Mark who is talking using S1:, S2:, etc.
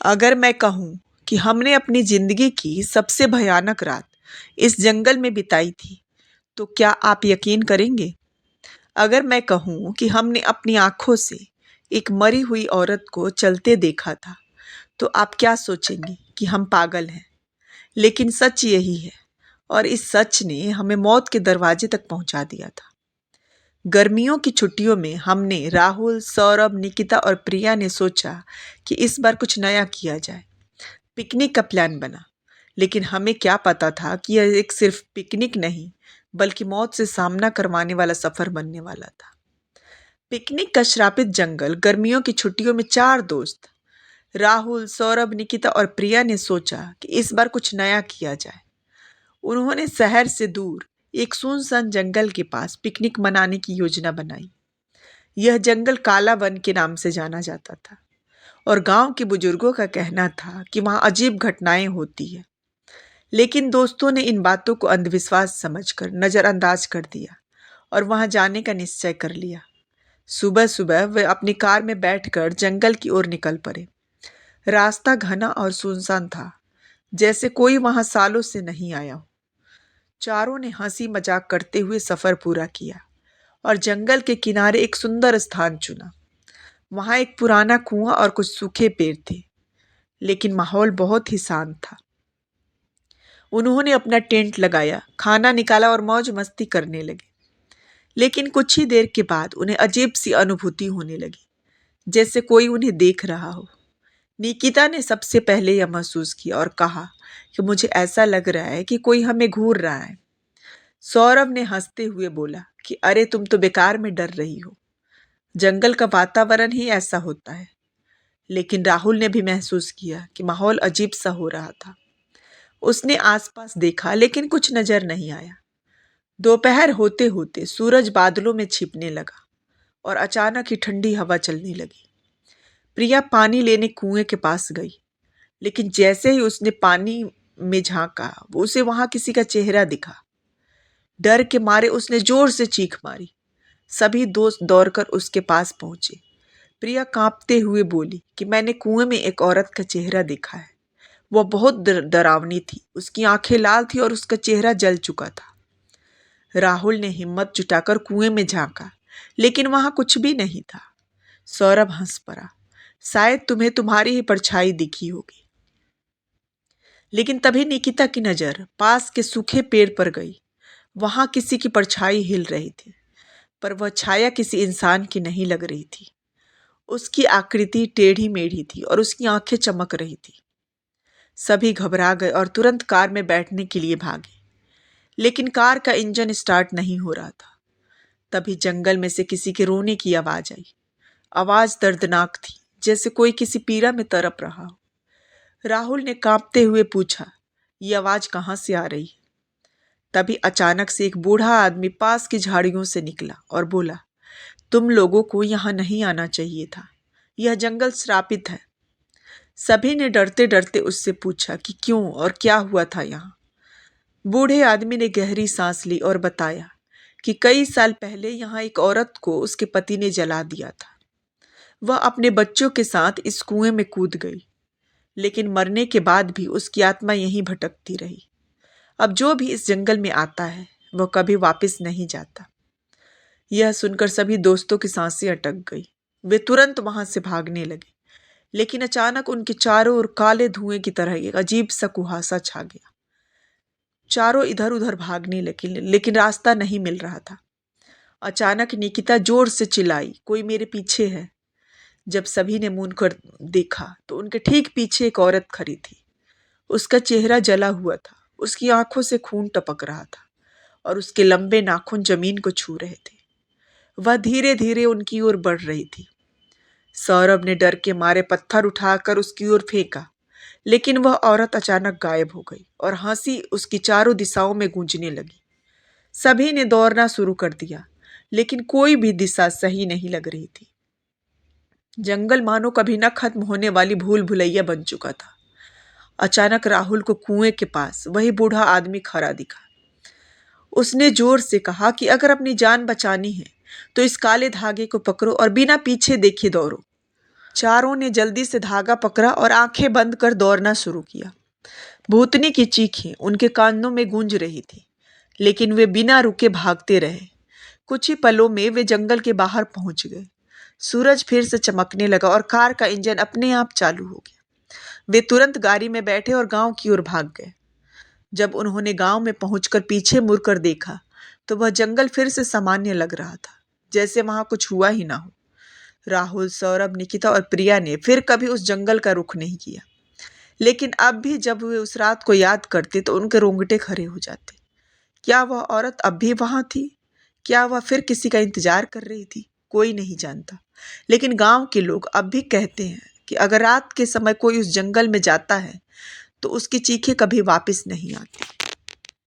S1: अगर मैं कहूँ कि हमने अपनी जिंदगी की सबसे भयानक रात इस जंगल में बिताई थी, तो क्या आप यकीन करेंगे? अगर मैं कहूँ कि हमने अपनी आंखों से एक मरी हुई औरत को चलते देखा था, तो आप क्या सोचेंगे कि हम पागल हैं? लेकिन सच यही है, और इस सच ने हमें मौत के दरवाजे तक पहुंचा दिया था। गर्मियों की छुट्टियों में हमने राहुल, सौरभ, निकिता और प्रिया ने सोचा कि इस बार कुछ नया किया जाए। पिकनिक का प्लान बना, लेकिन हमें क्या पता था कि यह एक सिर्फ पिकनिक नहीं, बल्कि मौत से सामना करवाने वाला सफर बनने वाला था। पिकनिक का श्रापित जंगल। गर्मियों की छुट्टियों में चार दोस्त राहुल, सौरभ, निकिता और प्रिया ने सोचा कि इस बार कुछ नया किया जाए। उन्होंने शहर से दूर एक सुनसान जंगल के पास पिकनिक मनाने की योजना बनाई। यह जंगल काला वन के नाम से जाना जाता था, और गांव के बुजुर्गों का कहना था कि वहां अजीब घटनाएं होती है। लेकिन दोस्तों ने इन बातों को अंधविश्वास समझकर नजरअंदाज कर दिया और वहां जाने का निश्चय कर लिया। सुबह सुबह वे अपनी कार में बैठकर जंगल की ओर निकल पड़े। रास्ता घना और सुनसान था, जैसे कोई वहां सालों से नहीं आया हो। चारों ने हंसी मजाक करते हुए सफर पूरा किया और जंगल के किनारे एक सुंदर स्थान चुना। वहां एक पुराना कुआं और कुछ सूखे पेड़ थे, लेकिन माहौल बहुत ही शांत था। उन्होंने अपना टेंट लगाया, खाना निकाला और मौज मस्ती करने लगे। लेकिन कुछ ही देर के बाद उन्हें अजीब सी अनुभूति होने लगी, जैसे कोई उन्हें देख रहा हो। निकिता ने सबसे पहले यह महसूस किया और कहा कि मुझे ऐसा लग रहा है कि कोई हमें घूर रहा है। सौरभ ने हंसते हुए बोला कि अरे तुम तो बेकार में डर रही हो, जंगल का वातावरण ही ऐसा होता है। लेकिन राहुल ने भी महसूस किया कि माहौल अजीब सा हो रहा था। उसने आसपास देखा, लेकिन कुछ नजर नहीं आया। दोपहर होते होते सूरज बादलों में छिपने लगा और अचानक ही ठंडी हवा चलने लगी। प्रिया पानी लेने कुएं के पास गई, लेकिन जैसे ही उसने पानी में झांका, उसे वहां किसी का चेहरा दिखा। डर के मारे उसने जोर से चीख मारी। सभी दोस्त दौड़कर उसके पास पहुंचे। प्रिया कांपते हुए बोली कि मैंने कुएं में एक औरत का चेहरा देखा है। वह बहुत डरावनी थी, उसकी आंखें लाल थी और उसका चेहरा जल चुका था। राहुल ने हिम्मत जुटाकर कुएं में झांका, लेकिन वहां कुछ भी नहीं था। सौरभ हंस पड़ा, शायद तुम्हें तुम्हारी ही परछाई दिखी होगी। लेकिन तभी निकिता की नजर पास के सूखे पेड़ पर गई। वहां किसी की परछाई हिल रही थी, पर वह छाया किसी इंसान की नहीं लग रही थी। उसकी आकृति टेढ़ी मेढ़ी थी और उसकी आंखें चमक रही थी। सभी घबरा गए और तुरंत कार में बैठने के लिए भागे, लेकिन कार का इंजन स्टार्ट नहीं हो रहा था। तभी जंगल में से किसी के रोने की आवाज आई। आवाज दर्दनाक थी, जैसे कोई किसी पीड़ा में तड़प रहा हो। राहुल ने कांपते हुए पूछा, ये आवाज कहाँ से आ रही है? तभी अचानक से एक बूढ़ा आदमी पास की झाड़ियों से निकला और बोला, तुम लोगों को यहाँ नहीं आना चाहिए था, यह जंगल श्रापित है। सभी ने डरते डरते उससे पूछा कि क्यों और क्या हुआ था यहाँ। बूढ़े आदमी ने गहरी सांस ली और बताया कि कई साल पहले यहाँ एक औरत को उसके पति ने जला दिया था। वह अपने बच्चों के साथ इस कुएं में कूद गई, लेकिन मरने के बाद भी उसकी आत्मा यहीं भटकती रही। अब जो भी इस जंगल में आता है, वह कभी वापस नहीं जाता। यह सुनकर सभी दोस्तों की सांसें अटक गई। वे तुरंत वहां से भागने लगे, लेकिन अचानक उनके चारों ओर काले धुएं की तरह एक अजीब सा कुहासा छा गया। चारों इधर उधर भागने लगे, लेकिन रास्ता नहीं मिल रहा था। अचानक निकिता जोर से चिल्लाई, कोई मेरे पीछे है। जब सभी ने मुड़ कर देखा तो उनके ठीक पीछे एक औरत खड़ी थी। उसका चेहरा जला हुआ था, उसकी आंखों से खून टपक रहा था और उसके लंबे नाखून जमीन को छू रहे थे। वह धीरे धीरे उनकी ओर बढ़ रही थी। सौरभ ने डर के मारे पत्थर उठाकर उसकी ओर फेंका, लेकिन वह औरत अचानक गायब हो गई और हंसी उसकी चारों दिशाओं में गूंजने लगी। सभी ने दौड़ना शुरू कर दिया, लेकिन कोई भी दिशा सही नहीं लग रही थी। जंगल मानो कभी न खत्म होने वाली भूल भुलैया बन चुका था। अचानक राहुल को कुएं के पास वही बूढ़ा आदमी खड़ा दिखा। उसने जोर से कहा कि अगर अपनी जान बचानी है तो इस काले धागे को पकड़ो और बिना पीछे देखे दौड़ो। चारों ने जल्दी से धागा पकड़ा और आंखें बंद कर दौड़ना शुरू किया। भूतनी की चीखें उनके कानों में गूंज रही थी, लेकिन वे बिना रुके भागते रहे। कुछ ही पलों में वे जंगल के बाहर पहुंच गए। सूरज फिर से चमकने लगा और कार का इंजन अपने आप चालू हो गया। वे तुरंत गाड़ी में बैठे और गांव की ओर भाग गए। जब उन्होंने गांव में पहुंचकर पीछे मुड़कर देखा तो वह जंगल फिर से सामान्य लग रहा था, जैसे वहां कुछ हुआ ही ना हो। राहुल, सौरभ, निकिता और प्रिया ने फिर कभी उस जंगल का रुख नहीं किया, लेकिन अब भी जब वे उस रात को याद करते तो उनके रोंगटे खड़े हो जाते। क्या वह औरत अब भी वहां थी? क्या वह फिर किसी का इंतजार कर रही थी? कोई नहीं जानता, लेकिन गांव के लोग अब भी कहते हैं कि अगर रात के समय कोई उस जंगल में जाता है तो उसकी चीखें कभी वापस नहीं आती।